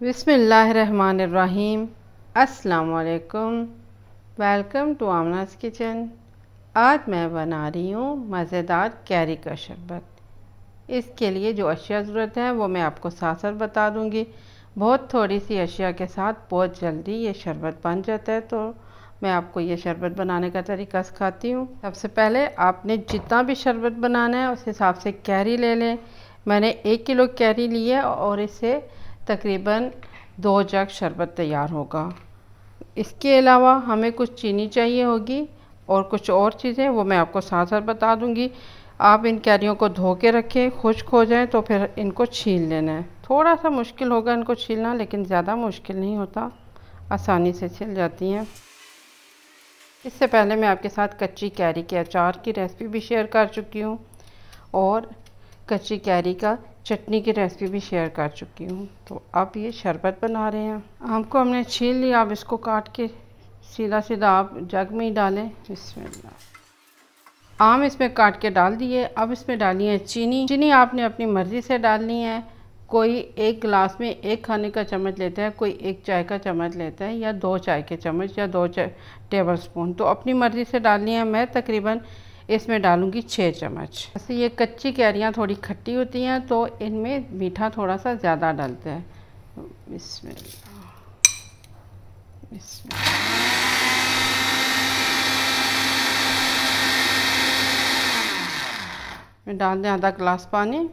बिस्मिल्लाहिर्रहमानिर्रहीम। अस्सलाम वालेकुम। Welcome to Aamna's kitchen. आज मैं बना रही हूँ मज़ेदार कैरी का शरबत। इसके लिए जो अशिया ज़रूरत है वो मैं आपको साथ साथ बता दूँगी। बहुत थोड़ी सी अशिया के साथ बहुत जल्दी ये शरबत बन जाता है, तो मैं आपको ये शरबत बनाने का तरीका सिखाती हूँ। सबसे पहले आपने जितना भी शरबत बनाना है उस हिसाब से कैरी ले लें। मैंने 1 किलो कैरी ली है और इससे तकरीबन 2 जग शरबत तैयार होगा। इसके अलावा हमें कुछ चीनी चाहिए होगी और कुछ और चीज़ें, वो मैं आपको साथ साथ बता दूंगी। आप इन कैरियों को धो के रखें, खुश्क हो जाएं तो फिर इनको छील लेना है। थोड़ा सा मुश्किल होगा इनको छीलना, लेकिन ज़्यादा मुश्किल नहीं होता, आसानी से छिल जाती हैं। इससे पहले मैं आपके साथ कच्ची कैरी के अचार की रेसिपी भी शेयर कर चुकी हूँ और कच्ची कैरी का चटनी की रेसिपी भी शेयर कर चुकी हूँ। तो अब ये शरबत बना रहे हैं। आम को हमने छील लिया, अब इसको काट के सीधा सीधा आप जग में ही डालें। बिस्मिल्लाह। आम इसमें काट के डाल दिए। अब इसमें डाली है चीनी। चीनी आपने अपनी मर्ज़ी से डालनी है। कोई 1 गिलास में 1 खाने का चम्मच लेता है, कोई 1 चाय का चम्मच लेता है, या 2 चाय के चम्मच या 2 टेबल स्पून, तो अपनी मर्ज़ी से डालनी है। मैं तकरीबन इसमें डालूंगी 6 चम्मच। वैसे ये कच्ची कैरियाँ थोड़ी खट्टी होती हैं तो इनमें मीठा थोड़ा सा ज़्यादा डालते हैं। बिस्मिल्लाह बिस्मिल्लाह। मैं डाल दें आधा गिलास पानी।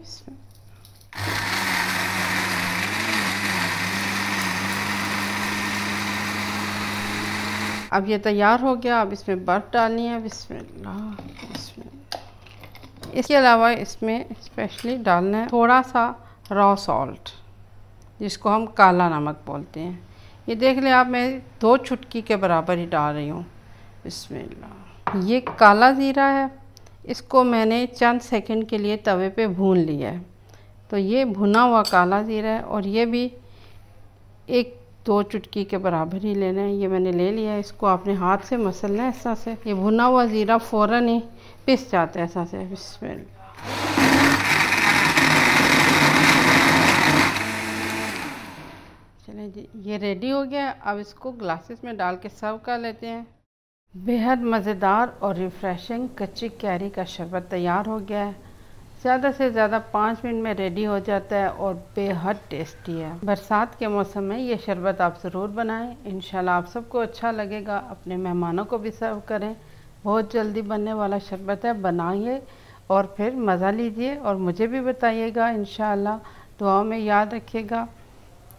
अब ये तैयार हो गया। अब इसमें बर्फ़ डालनी है। बिस्मिल्लाह बिस्मिल्लाह। इसके अलावा इसमें स्पेशली डालना है थोड़ा सा रॉ सॉल्ट, जिसको हम काला नमक बोलते हैं। ये देख लें आप, मैं 2 चुटकी के बराबर ही डाल रही हूँ। बिस्मिल्लाह। ये काला ज़ीरा है, इसको मैंने चंद सेकंड के लिए तवे पे भून लिया है। तो ये भुना हुआ काला ज़ीरा है और ये भी 1-2 चुटकी के बराबर ही लेना है। ये मैंने ले लिया है। इसको आपने हाथ से मसलना है ऐसा से। ये भुना हुआ ज़ीरा फ़ौरन ही पिस जाता है ऐसा से। बिस्मिल्लाह। चलें जी, ये रेडी हो गया। अब इसको ग्लासेस में डाल के सर्व कर लेते हैं। बेहद मज़ेदार और रिफ़्रेशिंग कच्ची कैरी का शरबत तैयार हो गया है। ज़्यादा से ज़्यादा 5 मिनट में रेडी हो जाता है और बेहद टेस्टी है। बरसात के मौसम में ये शरबत आप ज़रूर बनाएं। इंशाल्लाह आप सबको अच्छा लगेगा। अपने मेहमानों को भी सर्व करें। बहुत जल्दी बनने वाला शरबत है, बनाइए और फिर मज़ा लीजिए और मुझे भी बताइएगा। इंशाल्लाह दुआओं में याद रखिएगा।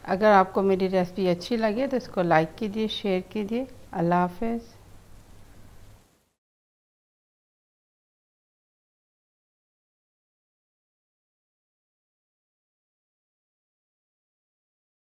अगर आपको मेरी रेसिपी अच्छी लगे तो इसको लाइक कीजिए, शेयर कीजिए। अल्लाह हाफ़िज़।